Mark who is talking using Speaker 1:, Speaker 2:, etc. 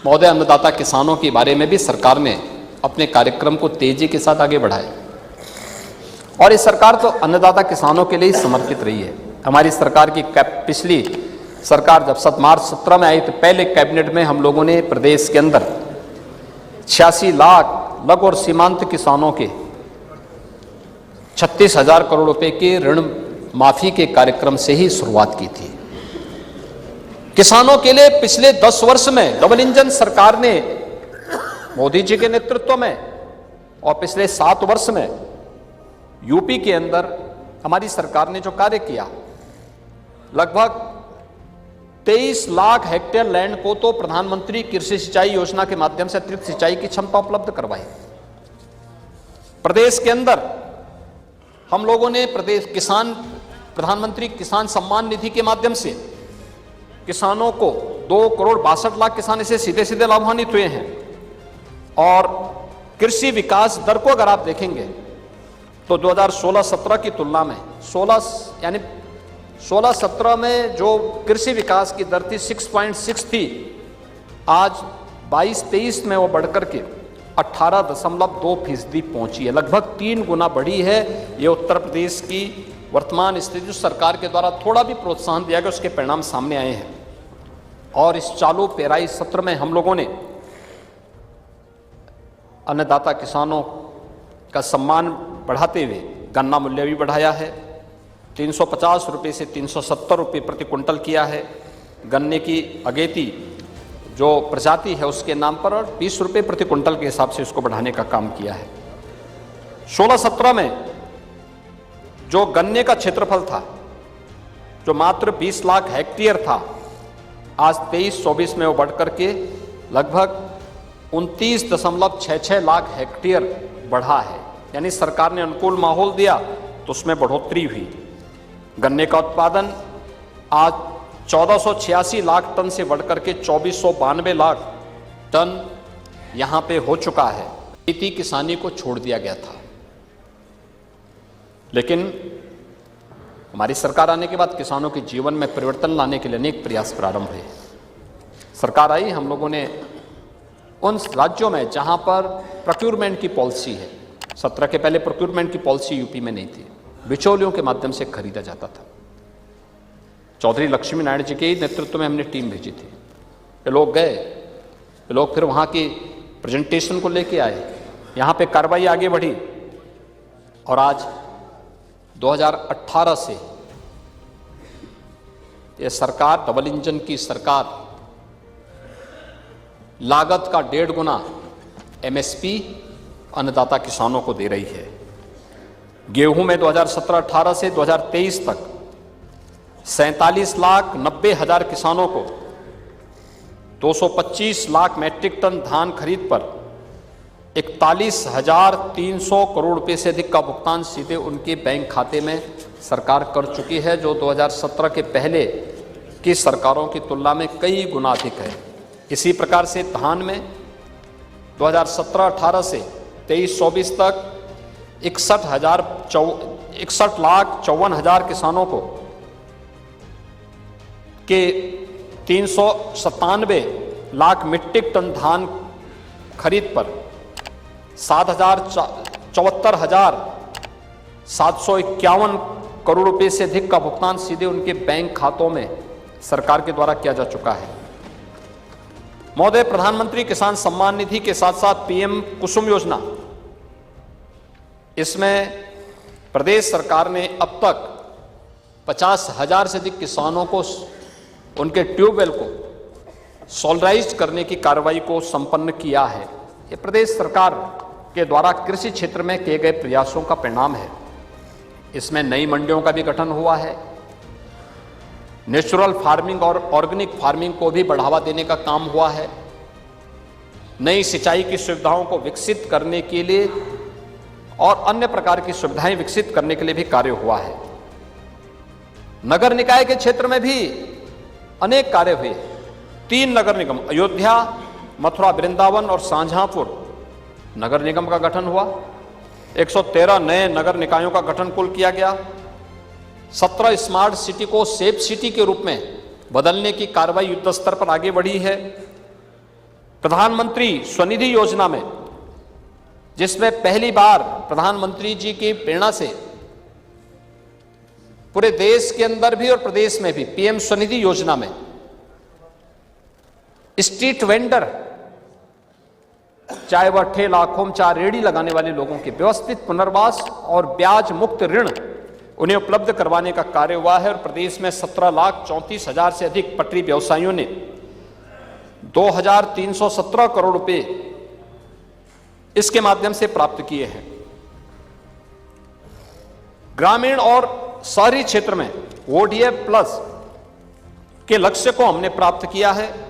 Speaker 1: महोदय, अन्नदाता किसानों के बारे में भी सरकार ने अपने कार्यक्रम को तेजी के साथ आगे बढ़ाया और इस सरकार तो अन्नदाता किसानों के लिए ही समर्पित रही है। हमारी सरकार की पिछली सरकार जब मार्च 17 में आई तो पहले कैबिनेट में हम लोगों ने प्रदेश के अंदर 86 लाख लघु और सीमांत किसानों के 36,000 करोड़ रुपए के ऋण माफी के कार्यक्रम से ही शुरुआत की थी। किसानों के लिए पिछले 10 वर्ष में डबल इंजन सरकार ने मोदी जी के नेतृत्व में और पिछले 7 वर्ष में यूपी के अंदर हमारी सरकार ने जो कार्य किया, लगभग 23 लाख हेक्टेयर लैंड को तो प्रधानमंत्री कृषि सिंचाई योजना के माध्यम से अतिरिक्त सिंचाई की क्षमता उपलब्ध करवाई। प्रदेश के अंदर हम लोगों ने प्रधानमंत्री किसान सम्मान निधि के माध्यम से किसानों को 2,62,00,000 किसान इससे सीधे सीधे लाभान्वित हुए हैं और कृषि विकास दर को अगर आप देखेंगे तो 2016-17 की तुलना में 16-17 में जो कृषि विकास की दर थी 6.6 थी, आज 22-23 में वो बढ़कर के 18.2% पहुंची है। लगभग 3 गुना बढ़ी है। ये उत्तर प्रदेश की वर्तमान स्थिति, जो सरकार के द्वारा थोड़ा भी प्रोत्साहन दिया गया, उसके परिणाम सामने आए हैं। और इस चालू पेराई सत्र में हम लोगों ने अन्नदाता किसानों का सम्मान बढ़ाते हुए गन्ना मूल्य भी बढ़ाया है। 350 रुपये से 370 रुपये प्रति कुंटल किया है। गन्ने की अगेती जो प्रजाति है उसके नाम पर और 20 रुपये प्रति कुंटल के हिसाब से उसको बढ़ाने का काम किया है। 16-17 में जो गन्ने का क्षेत्रफल था, जो मात्र 20 लाख हेक्टेयर था, आज 23-24 में वो बढ़कर के लगभग 29.66 लाख हेक्टेयर बढ़ा है। यानी सरकार ने अनुकूल माहौल दिया तो उसमें बढ़ोतरी हुई। गन्ने का उत्पादन आज 1486 लाख टन से बढ़कर के 2492 लाख टन यहाँ पे हो चुका है। खेती किसानी को छोड़ दिया गया था, लेकिन हमारी सरकार आने के बाद किसानों के जीवन में परिवर्तन लाने के लिए अनेक प्रयास प्रारंभ हुए। सरकार आई, हम लोगों ने उन राज्यों में जहां पर प्रोक्यूरमेंट की पॉलिसी है, 17 के पहले प्रोक्यूरमेंट की पॉलिसी यूपी में नहीं थी, बिचौलियों के माध्यम से खरीदा जाता था। चौधरी लक्ष्मी नारायण जी के नेतृत्व में हमने टीम भेजी थी। ये लोग गए, ये लोग फिर वहाँ की प्रेजेंटेशन को लेके आए, यहाँ पे कार्रवाई आगे बढ़ी और आज 2018 से ये सरकार, डबल इंजन की सरकार, लागत का 1.5 गुना एमएसपी अन्नदाता किसानों को दे रही है। गेहूं में 2017-18 से 2023 तक 47,90,000 किसानों को 225 लाख मैट्रिक टन धान खरीद पर 41,300 करोड़ रुपए से अधिक का भुगतान सीधे उनके बैंक खाते में सरकार कर चुकी है, जो 2017 के पहले की सरकारों की तुलना में कई गुना अधिक है। इसी प्रकार से धान में 2017-18 से 23-24 तक 61,54,000 किसानों को के 397 लाख मीट्रिक टन धान खरीद पर 74,751 करोड़ रुपए से अधिक का भुगतान सीधे उनके बैंक खातों में सरकार के द्वारा किया जा चुका है। महोदय, प्रधानमंत्री किसान सम्मान निधि के साथ साथ पीएम कुसुम योजना, इसमें प्रदेश सरकार ने अब तक 50,000 से अधिक किसानों को उनके ट्यूबवेल को सोलराइज करने की कार्रवाई को संपन्न किया है। ये प्रदेश सरकार के द्वारा कृषि क्षेत्र में किए गए प्रयासों का परिणाम है। इसमें नई मंडियों का भी गठन हुआ है। नेचुरल फार्मिंग और ऑर्गेनिक फार्मिंग को भी बढ़ावा देने का काम हुआ है। नई सिंचाई की सुविधाओं को विकसित करने के लिए और अन्य प्रकार की सुविधाएं विकसित करने के लिए भी कार्य हुआ है। नगर निकाय के क्षेत्र में भी अनेक कार्य हुए। 3 नगर निगम, अयोध्या, मथुरा वृंदावन और शाहजहांपुर नगर निगम का गठन हुआ। 113 नए नगर निकायों का गठन कुल किया गया। 17 स्मार्ट सिटी को सेफ सिटी के रूप में बदलने की कार्रवाई युद्ध स्तर पर आगे बढ़ी है। प्रधानमंत्री स्वनिधि योजना में, जिसमें पहली बार प्रधानमंत्री जी की प्रेरणा से पूरे देश के अंदर भी और प्रदेश में भी पीएम स्वनिधि योजना में स्ट्रीट वेंडर, चाहे वह ठेला खोमचा रेहड़ी लगाने वाले लोगों के व्यवस्थित पुनर्वास और ब्याज मुक्त ऋण उन्हें उपलब्ध करवाने का कार्य हुआ है। और प्रदेश में 17,34,000 से अधिक पटरी व्यवसायियों ने 2,317 करोड़ रुपए इसके माध्यम से प्राप्त किए हैं। ग्रामीण और शहरी क्षेत्र में ओडीएफ प्लस के लक्ष्य को हमने प्राप्त किया है।